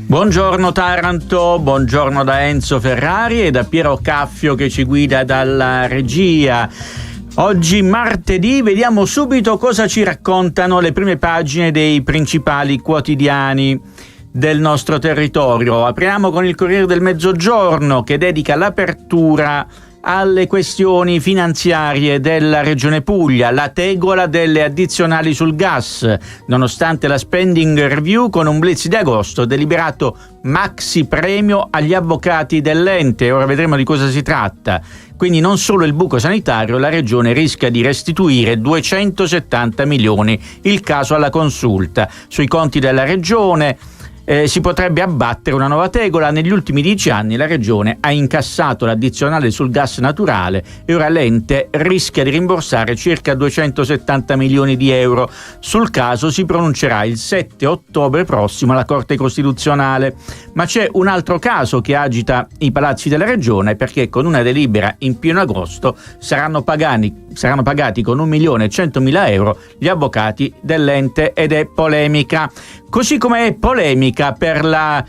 Buongiorno Taranto, buongiorno da Enzo Ferrari e da Piero Caffio che ci guida dalla regia. Oggi martedì, vediamo subito cosa ci raccontano le prime pagine dei principali quotidiani del nostro territorio. Apriamo con il Corriere del Mezzogiorno che dedica l'apertura alle questioni finanziarie della Regione Puglia, la tegola delle addizionali sul gas, nonostante la spending review con un blitz di agosto, deliberato maxi premio agli avvocati dell'ente. Ora vedremo di cosa si tratta. Quindi non solo il buco sanitario, la Regione rischia di restituire 270 milioni, il caso alla consulta. Sui conti della Regione si potrebbe abbattere una nuova tegola. Negli ultimi 10 anni la Regione ha incassato l'addizionale sul gas naturale e ora l'ente rischia di rimborsare circa 270 milioni di euro. Sul caso si pronuncerà il 7 ottobre prossimo alla Corte Costituzionale. Ma c'è un altro caso che agita i palazzi della Regione, perché con una delibera in pieno agosto saranno pagati con 1.100.000 euro gli avvocati dell'ente, ed è polemica. Così come è polemica per la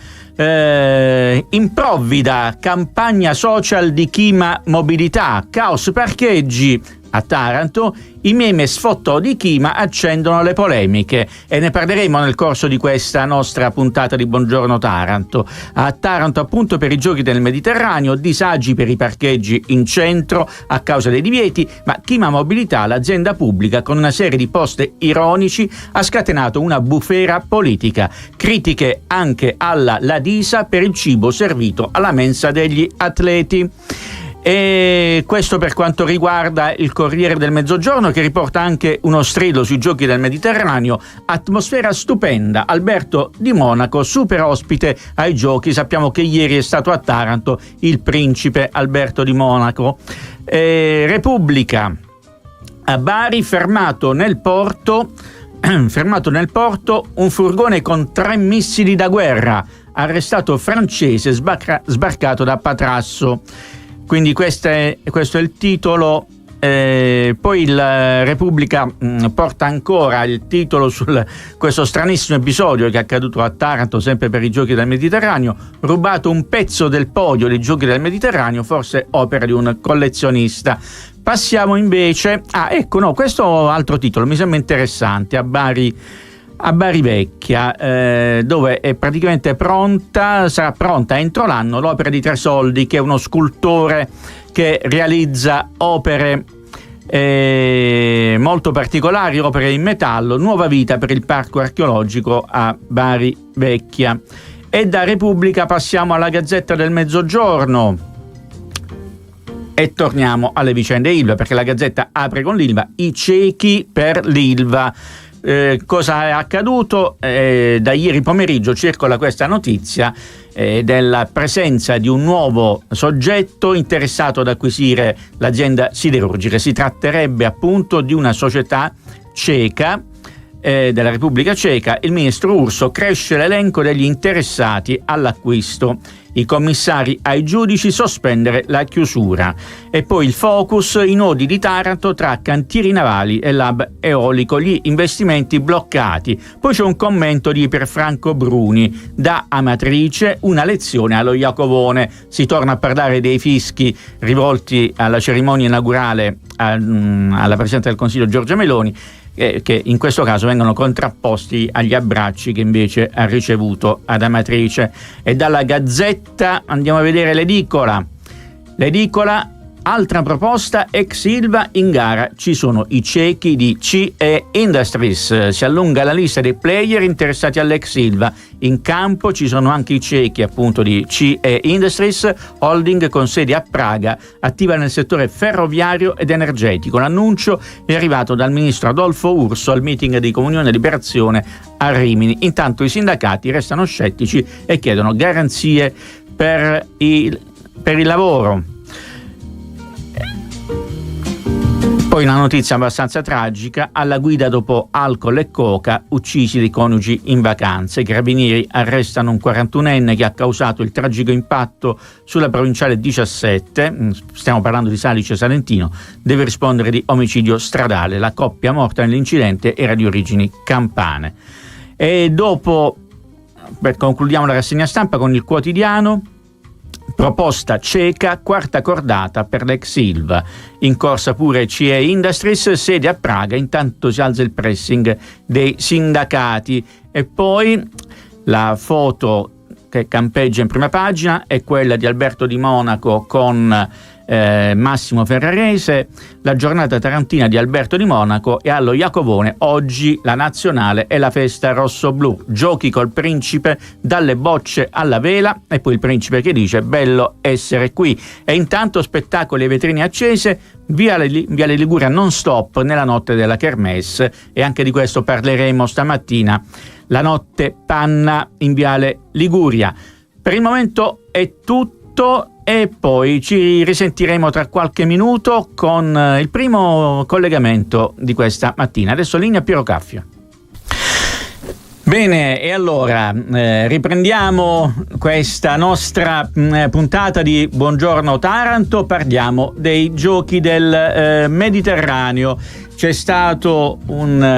improvvida campagna social di Kima Mobilità, caos parcheggi a Taranto, i meme sfottò di Kima accendono le polemiche e ne parleremo nel corso di questa nostra puntata di Buongiorno Taranto. A Taranto, appunto, per i giochi del Mediterraneo, disagi per i parcheggi in centro a causa dei divieti, ma Kima Mobilità, l'azienda pubblica, con una serie di post ironici ha scatenato una bufera politica. Critiche anche alla Ladisa per il cibo servito alla mensa degli atleti. E questo per quanto riguarda il Corriere del Mezzogiorno, che riporta anche uno strido sui giochi del Mediterraneo. Atmosfera stupenda, Alberto di Monaco super ospite ai giochi. Sappiamo che ieri è stato a Taranto il principe Alberto di Monaco. Repubblica, a Bari fermato nel porto un furgone con 3 missili da guerra, arrestato francese sbarcato da Patrasso. Quindi questo è il titolo. Poi la Repubblica porta ancora il titolo su questo stranissimo episodio che è accaduto a Taranto, sempre per i giochi del Mediterraneo. Rubato un pezzo del podio dei giochi del Mediterraneo, forse opera di un collezionista. Passiamo invece questo altro titolo mi sembra interessante. A Bari Vecchia, dove è praticamente sarà pronta entro l'anno l'opera di Tresoldi, che è uno scultore che realizza opere molto particolari, opere in metallo. Nuova vita per il parco archeologico a Bari Vecchia. E da Repubblica passiamo alla Gazzetta del Mezzogiorno e torniamo alle vicende Ilva, perché la Gazzetta apre con l'Ilva, i ciechi per l'Ilva. Cosa è accaduto? Da ieri pomeriggio circola questa notizia della presenza di un nuovo soggetto interessato ad acquisire l'azienda siderurgica. Si tratterebbe appunto di una società ceca della Repubblica Ceca. Il ministro Urso: cresce l'elenco degli interessati all'acquisto, i commissari ai giudici, sospendere la chiusura. E poi il focus: i nodi di Taranto tra cantieri navali e lab eolico, gli investimenti bloccati. Poi c'è un commento di Pierfranco Bruni: da Amatrice una lezione allo Iacovone. Si torna a parlare dei fischi rivolti alla cerimonia inaugurale alla Presidente del Consiglio Giorgia Meloni, che in questo caso vengono contrapposti agli abbracci che invece ha ricevuto ad Amatrice. E dalla Gazzetta andiamo a vedere l'edicola. Altra proposta, ex Ilva in gara, ci sono i ciechi di CE Industries. Si allunga la lista dei player interessati all'ex Ilva. In campo ci sono anche i ciechi appunto di CE Industries, holding con sede a Praga, attiva nel settore ferroviario ed energetico. L'annuncio è arrivato dal ministro Adolfo Urso al meeting di Comunione e Liberazione a Rimini. Intanto i sindacati restano scettici e chiedono garanzie per il lavoro. Poi una notizia abbastanza tragica: alla guida dopo alcol e coca, uccisi dei coniugi in vacanza. I carabinieri arrestano un 41enne che ha causato il tragico impatto sulla provinciale 17, stiamo parlando di Salice Salentino, deve rispondere di omicidio stradale. La coppia morta nell'incidente era di origini campane. E dopo concludiamo la rassegna stampa con il Quotidiano. Proposta cieca, quarta cordata per l'ex Ilva. In corsa pure CE Industries, sede a Praga, intanto si alza il pressing dei sindacati. E poi la foto che campeggia in prima pagina è quella di Alberto Di Monaco con Massimo Ferrarese. La giornata tarantina di Alberto Di Monaco e allo Iacovone oggi la nazionale e la festa rosso-blu, giochi col principe dalle bocce alla vela, e poi il principe che dice bello essere qui. E intanto spettacoli e vetrine accese, Viale Liguria non stop nella notte della Kermesse, e anche di questo parleremo stamattina. La notte panna in Viale Liguria. Per il momento è tutto, e poi ci risentiremo tra qualche minuto con il primo collegamento di questa mattina. Adesso linea Piero Caffio. Bene, e allora riprendiamo questa nostra puntata di Buongiorno Taranto. Parliamo dei giochi del Mediterraneo. C'è stato una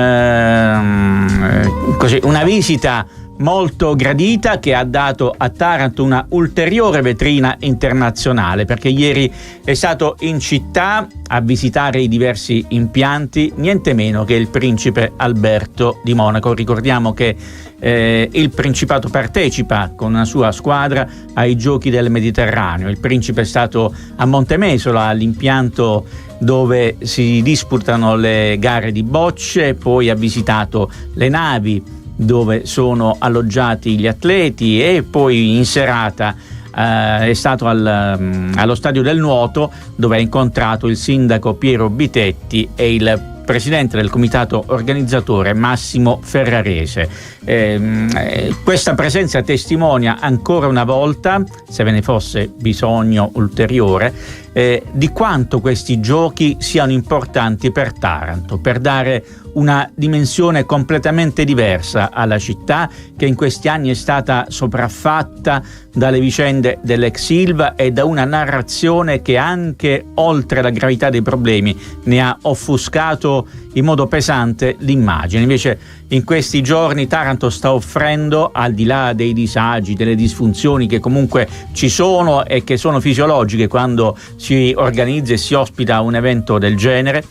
visita molto gradita che ha dato a Taranto una ulteriore vetrina internazionale, perché ieri è stato in città a visitare i diversi impianti niente meno che il principe Alberto di Monaco. Ricordiamo che il Principato partecipa con una sua squadra ai Giochi del Mediterraneo. Il principe è stato a Montemesola, all'impianto dove si disputano le gare di bocce, poi ha visitato le navi dove sono alloggiati gli atleti, e poi in serata è stato allo Stadio del Nuoto, dove ha incontrato il sindaco Piero Bitetti e il presidente del comitato organizzatore Massimo Ferrarese. Questa presenza testimonia ancora una volta, se ve ne fosse bisogno ulteriore, di quanto questi giochi siano importanti per Taranto, per dare una dimensione completamente diversa alla città, che in questi anni è stata sopraffatta dalle vicende dell'ex Ilva e da una narrazione che, anche oltre la gravità dei problemi, ne ha offuscato in modo pesante l'immagine. Invece in questi giorni Taranto sta offrendo, al di là dei disagi, delle disfunzioni che comunque ci sono e che sono fisiologiche quando si organizza e si ospita un evento del genere,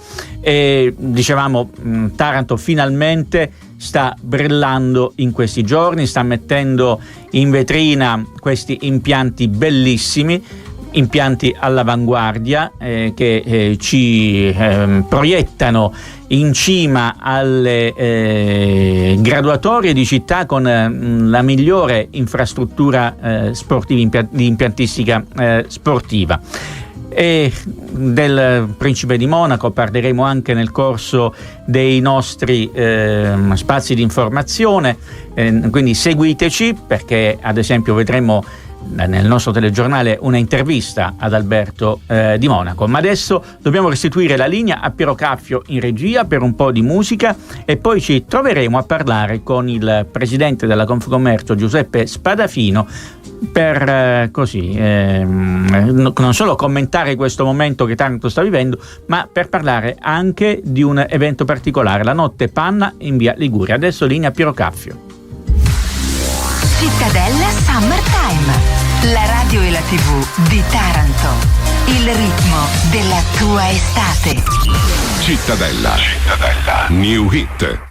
e dicevamo Taranto finalmente sta brillando in questi giorni, sta mettendo in vetrina questi impianti bellissimi, impianti all'avanguardia che ci proiettano in cima alle graduatorie di città con la migliore infrastruttura sportiva, di impiantistica sportiva. E del Principe di Monaco parleremo anche nel corso dei nostri spazi di informazione, quindi seguiteci, perché ad esempio vedremo nel nostro telegiornale una intervista ad Alberto di Monaco. Ma adesso dobbiamo restituire la linea a Piero Caffio in regia per un po' di musica, e poi ci troveremo a parlare con il presidente della Confcommercio Giuseppe Spadafino per non solo commentare questo momento che Taranto sta vivendo, ma per parlare anche di un evento particolare, la notte panna in Via Liguria. Adesso linea a Piero Caffio. Cittadella Summertime, la radio e la TV di Taranto. Il ritmo della tua estate. Cittadella. New Hit.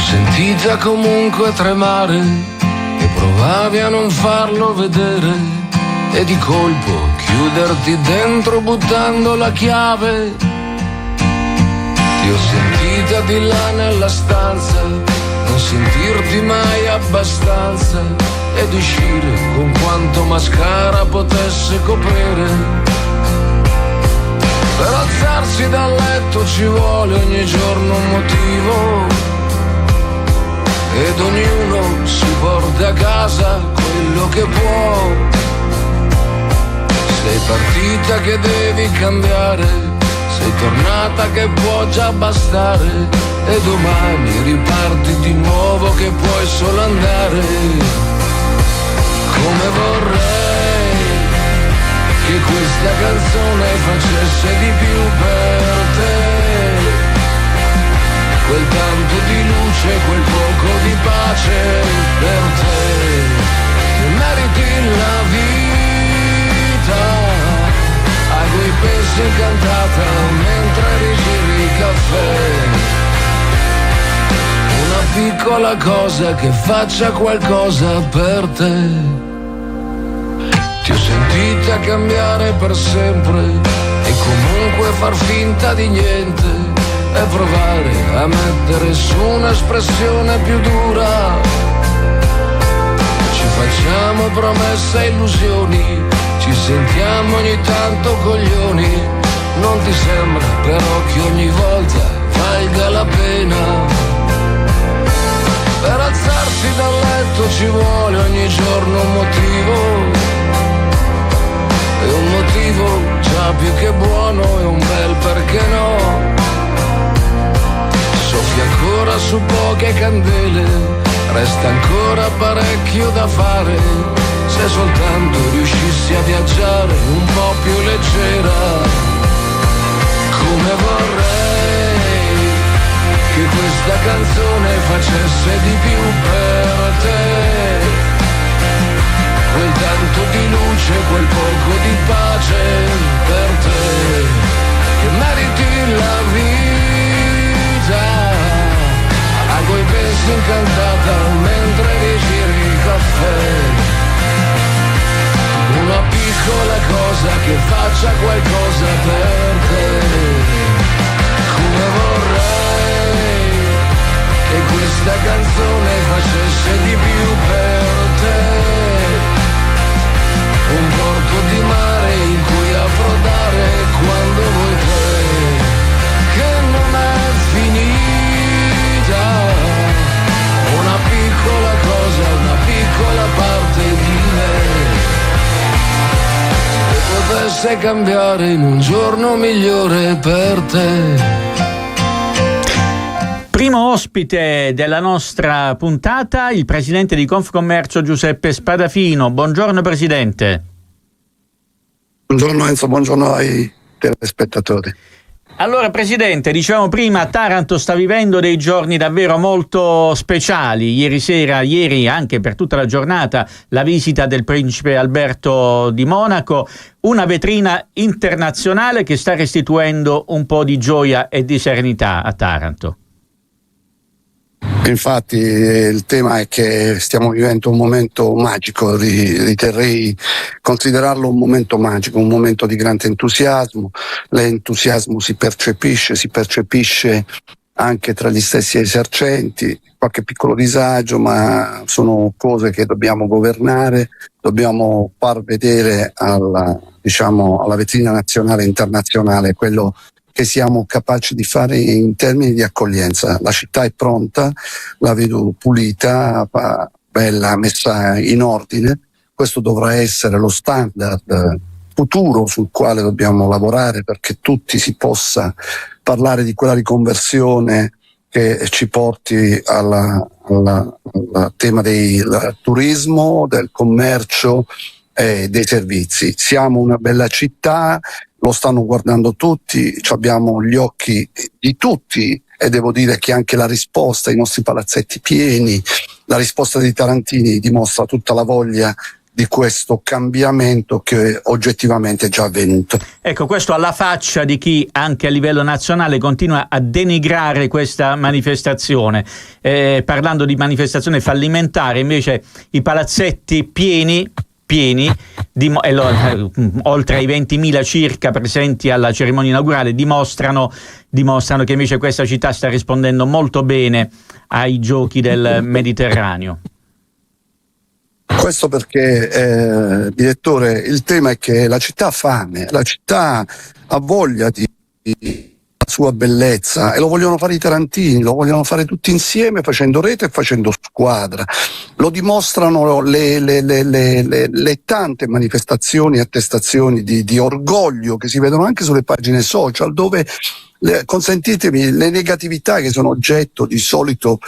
Sentita comunque tremare e provavi a non farlo vedere, e di colpo chiuderti dentro buttando la chiave. Ti ho sentita di là nella stanza, non sentirti mai abbastanza, ed uscire con quanto mascara potesse coprire. Per alzarsi dal letto ci vuole ogni giorno un motivo, ed ognuno si porta a casa quello che può. Sei partita che devi cambiare, sei tornata che può già bastare, e domani riparti di nuovo che puoi solo andare. Come vorrei questa canzone facesse di più per te, quel tanto di luce, quel poco di pace per te, che meriti la vita, a cui pensi incantata mentre rigiri il caffè, una piccola cosa che faccia qualcosa per te. Ti ho sentita cambiare per sempre e comunque far finta di niente e provare a mettere su un'espressione più dura. Ci facciamo promesse e illusioni, ci sentiamo ogni tanto coglioni. Non ti sembra però che ogni volta valga la pena? Per alzarsi dal letto ci vuole ogni giorno un motivo, e un motivo già più che buono è un bel perché no. Soffia ancora su poche candele, resta ancora parecchio da fare, se soltanto riuscissi a viaggiare un po' più leggera. Come vorrei che questa canzone facesse di più per te, quel tanto di luce, quel poco di pace per te, che meriti la vita, a cui pensi incantata mentre rigiri il caffè, una piccola cosa che faccia qualcosa per te, come vorrei che questa canzone facesse di più per te, un porto di mare in cui approdare quando vuoi te, che non è finita, una piccola cosa, una piccola parte di me, che potesse cambiare in un giorno migliore per te. Primo ospite della nostra puntata, il presidente di Confcommercio Giuseppe Spadafino. Buongiorno Presidente. Buongiorno Enzo, buongiorno ai telespettatori. Allora Presidente, dicevamo prima, Taranto sta vivendo dei giorni davvero molto speciali. Ieri anche per tutta la giornata, la visita del principe Alberto di Monaco, una vetrina internazionale che sta restituendo un po' di gioia e di serenità a Taranto. Infatti il tema è che stiamo vivendo un momento magico, riterrei considerarlo un momento magico, un momento di grande entusiasmo. L'entusiasmo si percepisce anche tra gli stessi esercenti, qualche piccolo disagio, ma sono cose che dobbiamo governare, dobbiamo far vedere alla vetrina nazionale e internazionale quello che siamo capaci di fare in termini di accoglienza. La città è pronta, la vedo pulita, bella, messa in ordine. Questo dovrà essere lo standard futuro sul quale dobbiamo lavorare, perché tutti si possa parlare di quella riconversione che ci porti al tema del turismo, del commercio e dei servizi. Siamo una bella città, lo stanno guardando tutti, abbiamo gli occhi di tutti e devo dire che anche la risposta, i nostri palazzetti pieni, la risposta dei tarantini dimostra tutta la voglia di questo cambiamento che oggettivamente è già avvenuto. Ecco, questo alla faccia di chi anche a livello nazionale continua a denigrare questa manifestazione, parlando di manifestazione fallimentare, invece i palazzetti pieni, oltre ai 20.000 circa presenti alla cerimonia inaugurale, dimostrano che invece questa città sta rispondendo molto bene ai giochi del Mediterraneo. Questo perché, direttore, il tema è che la città ha fame, la città ha voglia di la sua bellezza, e lo vogliono fare i tarantini, lo vogliono fare tutti insieme, facendo rete e facendo squadra. Lo dimostrano le tante manifestazioni e attestazioni di orgoglio che si vedono anche sulle pagine social, dove consentitemi, le negatività che sono oggetto di solito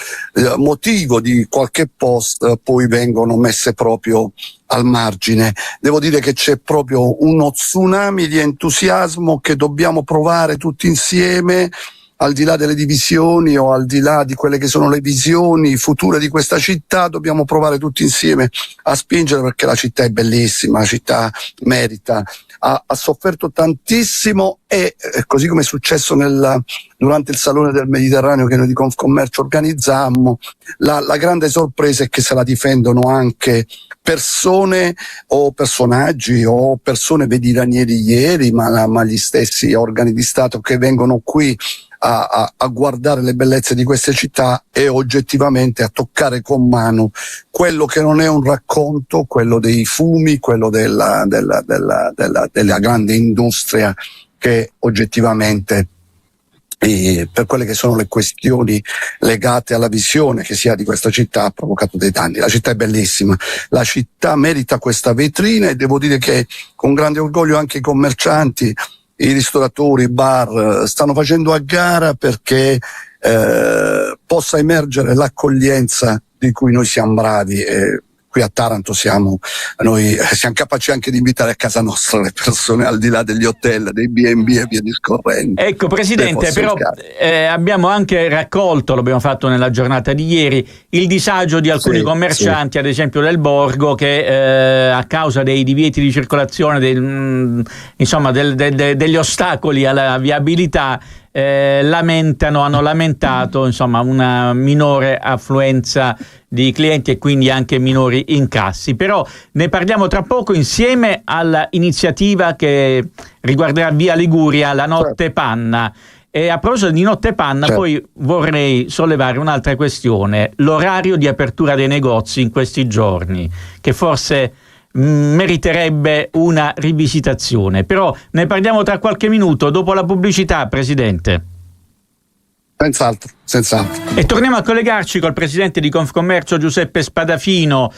motivo di qualche post poi vengono messe proprio al margine. Devo dire che c'è proprio uno tsunami di entusiasmo che dobbiamo provare tutti insieme, al di là delle divisioni o al di là di quelle che sono le visioni future di questa città. Dobbiamo provare tutti insieme a spingere, perché la città è bellissima, la città merita. Ha sofferto tantissimo e così come è successo durante il Salone del Mediterraneo che noi di Confcommercio organizzammo, la grande sorpresa è che se la difendono anche persone o personaggi o persone, vedi Ranieri ieri, ma gli stessi organi di Stato che vengono qui a guardare le bellezze di queste città e oggettivamente a toccare con mano quello che non è un racconto, quello dei fumi, quello della grande industria che oggettivamente, per quelle che sono le questioni legate alla visione che si ha di questa città, ha provocato dei danni. La città è bellissima, la città merita questa vetrina, e devo dire che con grande orgoglio anche i commercianti, i ristoratori, i bar stanno facendo a gara perché possa emergere l'accoglienza di cui noi siamo bravi. Qui a Taranto siamo capaci anche di invitare a casa nostra le persone, al di là degli hotel, dei B&B e via discorrendo. Ecco Presidente, però abbiamo anche raccolto, l'abbiamo fatto nella giornata di ieri, il disagio di alcuni commercianti, ad esempio del Borgo, che a causa dei divieti di circolazione, degli ostacoli alla viabilità, hanno lamentato una minore affluenza di clienti e quindi anche minori incassi. Però ne parliamo tra poco insieme all'iniziativa che riguarderà Via Liguria, la Notte Panna. E a proposito di Notte Panna, poi vorrei sollevare un'altra questione: l'orario di apertura dei negozi in questi giorni, che forse meriterebbe una rivisitazione. Però ne parliamo tra qualche minuto, dopo la pubblicità, Presidente. Senz'altro. E torniamo a collegarci col Presidente di Confcommercio, Giuseppe Spadafino.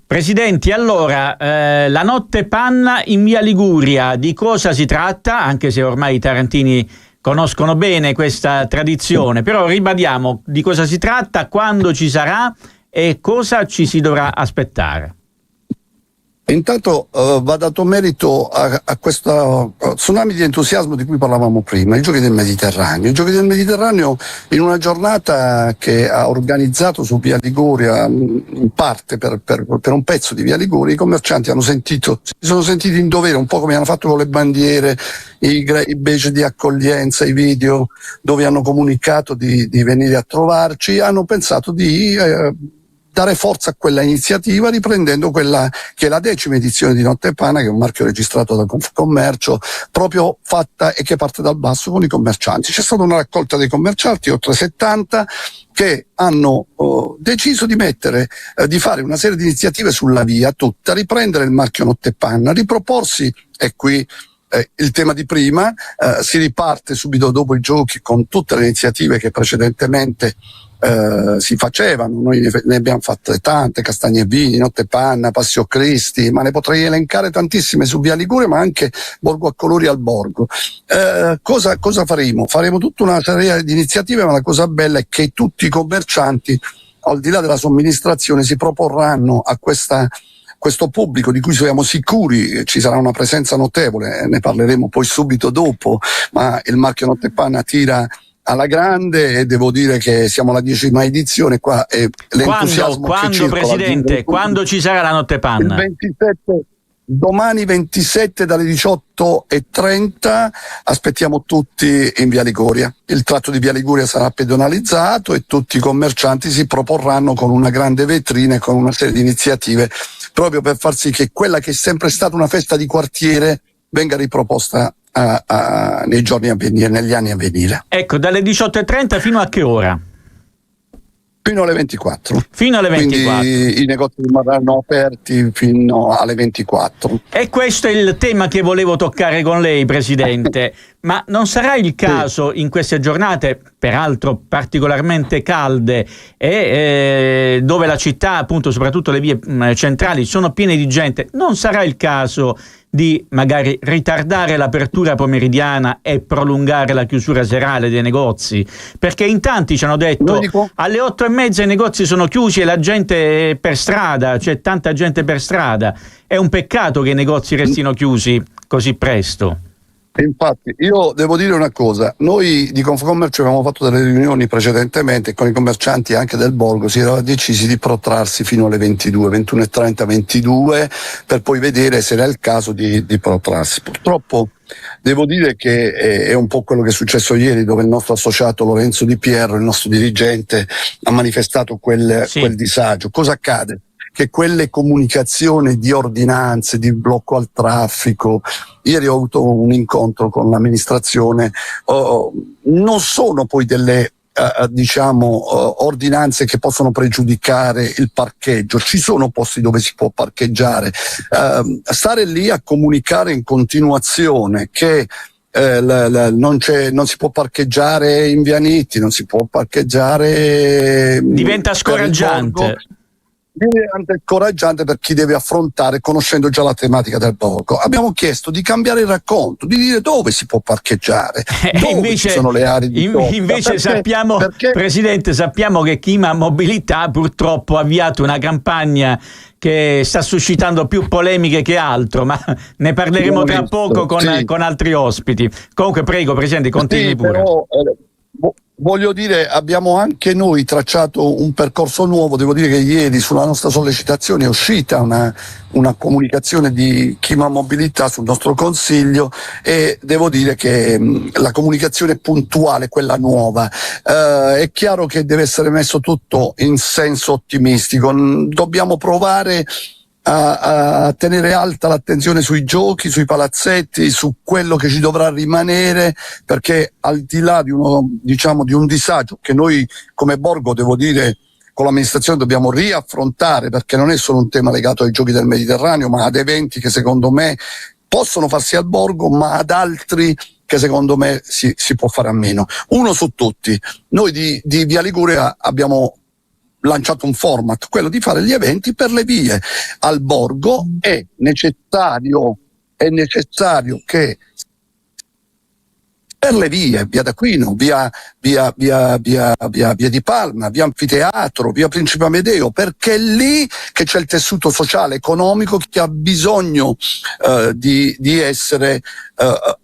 Presidenti, allora, la Notte Panna in Via Liguria, di cosa si tratta? Anche se ormai i tarantini conoscono bene questa tradizione, però ribadiamo di cosa si tratta, quando ci sarà e cosa ci si dovrà aspettare. Intanto va dato merito a questo tsunami di entusiasmo di cui parlavamo prima, i Giochi del Mediterraneo. I Giochi del Mediterraneo, in una giornata che ha organizzato su Via Liguria, in parte per un pezzo di Via Liguria, i commercianti si sono sentiti in dovere, un po' come hanno fatto con le bandiere, i badge di accoglienza, i video dove hanno comunicato di venire a trovarci, hanno pensato di dare forza a quella iniziativa, riprendendo quella che è la 10ª edizione di Notte Panna, che è un marchio registrato da Confcommercio, proprio fatta e che parte dal basso con i commercianti. C'è stata una raccolta dei commercianti, oltre 70, che hanno deciso di fare una serie di iniziative sulla via tutta, riprendere il marchio Notte Panna, riproporsi, e qui il tema di prima, si riparte subito dopo i giochi con tutte le iniziative che precedentemente si facevano. Noi ne abbiamo fatte tante: Castagne e Vini, Notte Panna, Passio Cristi, ma ne potrei elencare tantissime su Via Liguria, ma anche Borgo a Colori al Borgo. Cosa faremo? Faremo tutta una serie di iniziative, ma la cosa bella è che tutti i commercianti, al di là della somministrazione, si proporranno a questo pubblico di cui siamo sicuri ci sarà una presenza notevole. Ne parleremo poi subito dopo, ma il marchio Notte Panna tira alla grande, e devo dire che siamo alla 10ª edizione qua, e l'entusiasmo quando Presidente, quando ci sarà la Notte Panna? Il 27, domani 27 dalle 18:30 aspettiamo tutti in Via Liguria. Il tratto di Via Liguria sarà pedonalizzato e tutti i commercianti si proporranno con una grande vetrina e con una serie di iniziative, proprio per far sì che quella che è sempre stata una festa di quartiere venga riproposta nei giorni a venire, negli anni a venire. Ecco, dalle 18:30 fino a che ora? Fino alle 24. Fino alle 24. Quindi i negozi rimarranno aperti fino alle 24. E questo è il tema che volevo toccare con lei, Presidente. Ma non sarà il caso in queste giornate, peraltro particolarmente calde, e dove la città, appunto, soprattutto le vie centrali, sono piene di gente, non sarà il caso di magari ritardare l'apertura pomeridiana e prolungare la chiusura serale dei negozi? Perché in tanti ci hanno detto alle 8:30 i negozi sono chiusi e la gente è per strada, c'è tanta gente per strada. È un peccato che i negozi restino chiusi così presto. Infatti, io devo dire una cosa, noi di Confcommercio avevamo fatto delle riunioni precedentemente con i commercianti anche del borgo, si era decisi di protrarsi fino alle 22, 21:30, 22, per poi vedere se era il caso di protrarsi. Purtroppo devo dire che è un po' quello che è successo ieri, dove il nostro associato Lorenzo Di Pierro, il nostro dirigente, ha manifestato quel disagio. Cosa accade? Che quelle comunicazioni di ordinanze, di blocco al traffico, ieri ho avuto un incontro con l'amministrazione, non sono poi delle ordinanze che possono pregiudicare il parcheggio. Ci sono posti dove si può parcheggiare. Stare lì a comunicare in continuazione che non si può parcheggiare in Via Nitti, non si può parcheggiare, diventa scoraggiante. Diventa incoraggiante per chi deve affrontare, conoscendo già la tematica del borgo. Abbiamo chiesto di cambiare il racconto, di dire dove si può parcheggiare, dove invece, ci sono le aree di invece sappiamo, Presidente, sappiamo che Chima Mobilità purtroppo ha avviato una campagna che sta suscitando più polemiche che altro, ma ne parleremo tra poco con altri ospiti. Comunque prego, Presidente, continui pure. Però, voglio dire, abbiamo anche noi tracciato un percorso nuovo. Devo dire che ieri sulla nostra sollecitazione è uscita una comunicazione di Chima Mobilità sul nostro consiglio, e devo dire che la comunicazione è puntuale, quella nuova. È chiaro che deve essere messo tutto in senso ottimistico. Dobbiamo provare a tenere alta l'attenzione sui giochi, sui palazzetti, su quello che ci dovrà rimanere, perché al di là di un disagio che noi come borgo, devo dire, con l'amministrazione dobbiamo riaffrontare, perché non è solo un tema legato ai giochi del Mediterraneo, ma ad eventi che secondo me possono farsi al borgo, ma ad altri che secondo me si può fare a meno. Uno su tutti, noi di Via Liguria abbiamo lanciato un format, quello di fare gli eventi per le vie. Al borgo è necessario che per le vie, via d'Aquino, via di Palma, via Anfiteatro, via Principe Amedeo, perché è lì che c'è il tessuto sociale, economico, che ha bisogno di essere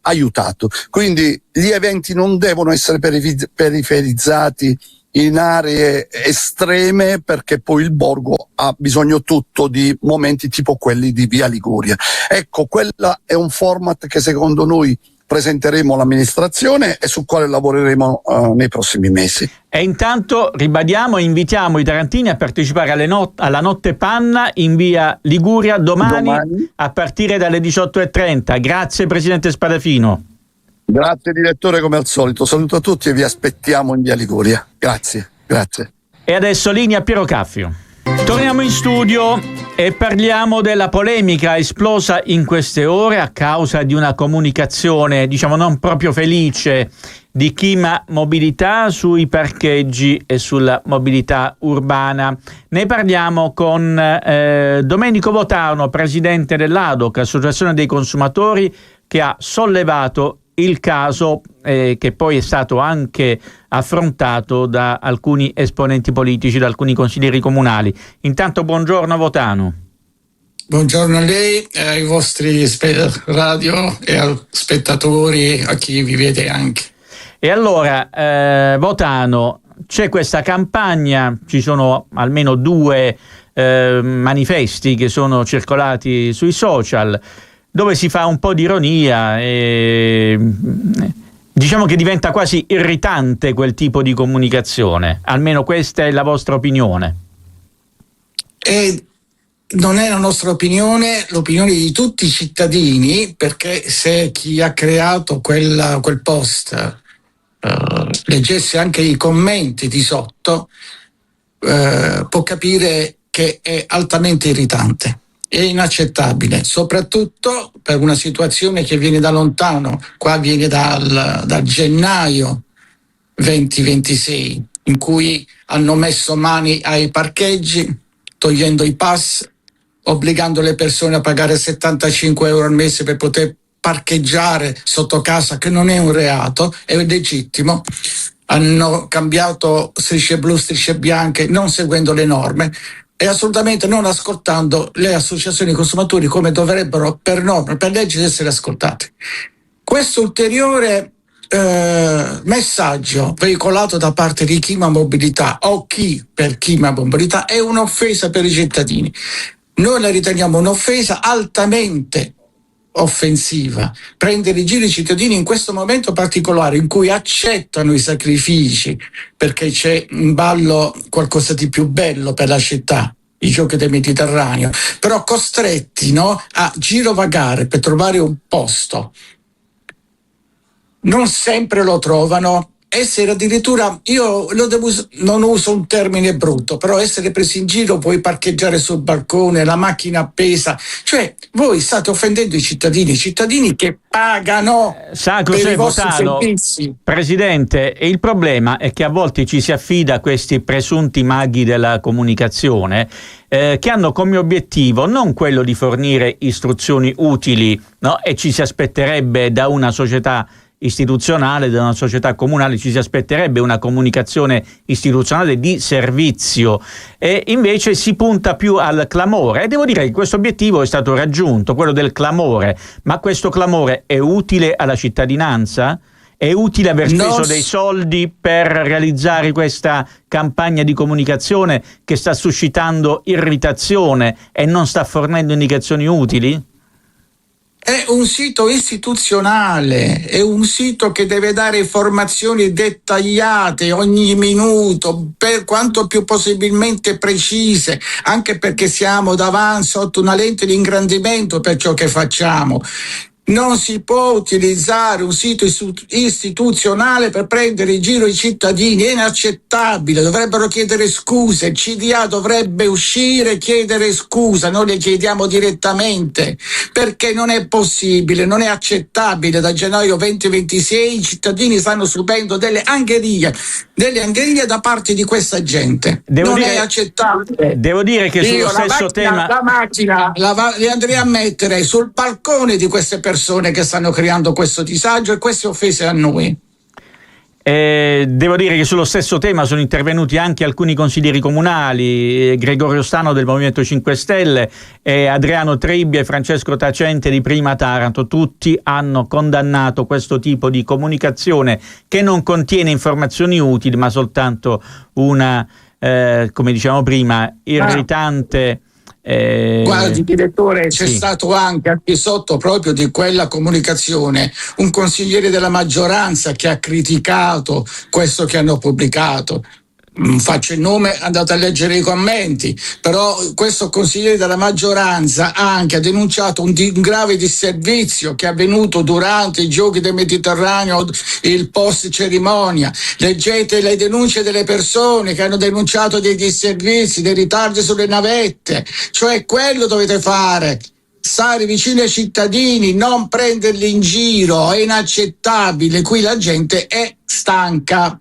aiutato. Quindi gli eventi non devono essere periferizzati in aree estreme, perché poi il borgo ha bisogno tutto di momenti tipo quelli di Via Liguria. Ecco, quella è un format che secondo noi presenteremo all'amministrazione e sul quale lavoreremo nei prossimi mesi. E intanto ribadiamo e invitiamo i tarantini a partecipare alla Notte Panna in Via Liguria domani a partire dalle 18:30. Grazie Presidente Spadafino. Grazie direttore, come al solito. Saluto a tutti e vi aspettiamo in Via Liguria. Grazie. E adesso linea Piero Caffio. Torniamo in studio e parliamo della polemica esplosa in queste ore a causa di una comunicazione, diciamo, non proprio felice di Chima Mobilità sui parcheggi e sulla mobilità urbana. Ne parliamo con Domenico Votano, presidente dell'ADOC, Associazione dei Consumatori, che ha sollevato il caso che poi è stato anche affrontato da alcuni esponenti politici, da alcuni consiglieri comunali. Intanto buongiorno Votano. Buongiorno a lei, ai vostri radio e ai spettatori, a chi vi vede anche. E allora, Votano, c'è questa campagna, ci sono almeno 2 manifesti che sono circolati sui social, dove si fa un po' di ironia e diciamo che diventa quasi irritante quel tipo di comunicazione. Almeno questa è la vostra opinione. E non è la nostra opinione, l'opinione di tutti i cittadini, perché se chi ha creato quel post leggesse anche i commenti di sotto, può capire che è altamente irritante. è inaccettabile, soprattutto per una situazione che viene da lontano. Qua viene dal gennaio 2026, in cui hanno messo mani ai parcheggi, togliendo i pass, obbligando le persone a pagare 75 euro al mese per poter parcheggiare sotto casa, che non è un reato, è legittimo. Hanno cambiato strisce blu, strisce bianche, non seguendo le norme e assolutamente non ascoltando le associazioni consumatori come dovrebbero per norma, per legge essere ascoltate. Questo ulteriore messaggio veicolato da parte di Chima Mobilità o chi per Chima Mobilità è un'offesa per i cittadini. Noi la riteniamo un'offesa altamente offensiva, prendere in giro i cittadini in questo momento particolare in cui accettano i sacrifici perché c'è in ballo qualcosa di più bello per la città, i giochi del Mediterraneo, però costretti, no, a girovagare per trovare un posto. Non sempre lo trovano. Essere addirittura, non uso un termine brutto, però essere presi in giro, puoi parcheggiare sul balcone, la macchina appesa, cioè voi state offendendo i cittadini che pagano per i vostri servizi. Presidente, il problema è che a volte ci si affida a questi presunti maghi della comunicazione che hanno come obiettivo non quello di fornire istruzioni utili, no? E ci si aspetterebbe da una società istituzionale, da una società comunale, ci si aspetterebbe una comunicazione istituzionale di servizio e invece si punta più al clamore e devo dire che questo obiettivo è stato raggiunto, quello del clamore, ma questo clamore è utile alla cittadinanza? È utile aver speso dei soldi per realizzare questa campagna di comunicazione che sta suscitando irritazione e non sta fornendo indicazioni utili? È un sito istituzionale, è un sito che deve dare informazioni dettagliate ogni minuto, per quanto più possibilmente precise, anche perché siamo davanti sotto una lente di ingrandimento per ciò che facciamo. Non si può utilizzare un sito istituzionale per prendere in giro i cittadini, è inaccettabile, dovrebbero chiedere scuse, il CDA dovrebbe uscire e chiedere scusa, noi le chiediamo direttamente, perché non è possibile, non è accettabile. Da gennaio 2026 i cittadini stanno subendo delle angherie da parte di questa gente. È accettabile. Devo dire che sullo stesso tema la macchina li andrei a mettere sul balcone di queste persone che stanno creando questo disagio e queste offese a noi. Devo dire che sullo stesso tema sono intervenuti anche alcuni consiglieri comunali, Gregorio Stano del Movimento 5 Stelle, Adriano Tribbia e Francesco Tacente di Prima Taranto. Tutti hanno condannato questo tipo di comunicazione che non contiene informazioni utili, ma soltanto una, come dicevamo prima, irritante. Guardi direttore, c'è stato anche sotto proprio di quella comunicazione un consigliere della maggioranza che ha criticato questo che hanno pubblicato. Faccio il nome, andate a leggere i commenti, però questo consigliere della maggioranza anche ha denunciato un grave disservizio che è avvenuto durante i giochi del Mediterraneo, il post cerimonia. Leggete le denunce delle persone che hanno denunciato dei disservizi, dei ritardi sulle navette, cioè quello dovete fare. Stare vicino ai cittadini, non prenderli in giro, è inaccettabile. Qui la gente è stanca,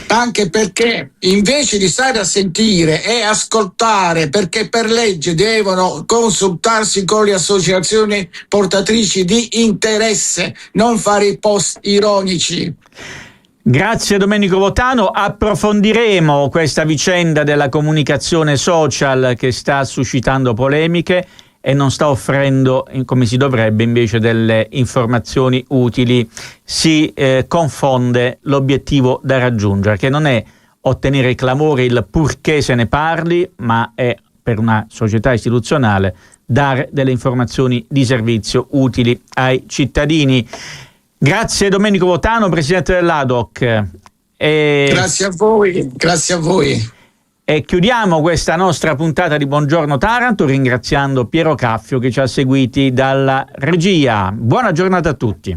anche perché invece di stare a sentire e ascoltare, perché per legge devono consultarsi con le associazioni portatrici di interesse, non fare i post ironici. Grazie Domenico Votano, approfondiremo questa vicenda della comunicazione social che sta suscitando polemiche e non sta offrendo, come si dovrebbe, invece delle informazioni utili. Si confonde l'obiettivo da raggiungere, che non è ottenere il clamore, il purché se ne parli, ma è per una società istituzionale dare delle informazioni di servizio utili ai cittadini. Grazie Domenico Votano, presidente dell'ADOC. Grazie a voi. E chiudiamo questa nostra puntata di Buongiorno Taranto ringraziando Piero Caffio che ci ha seguiti dalla regia. Buona giornata a tutti.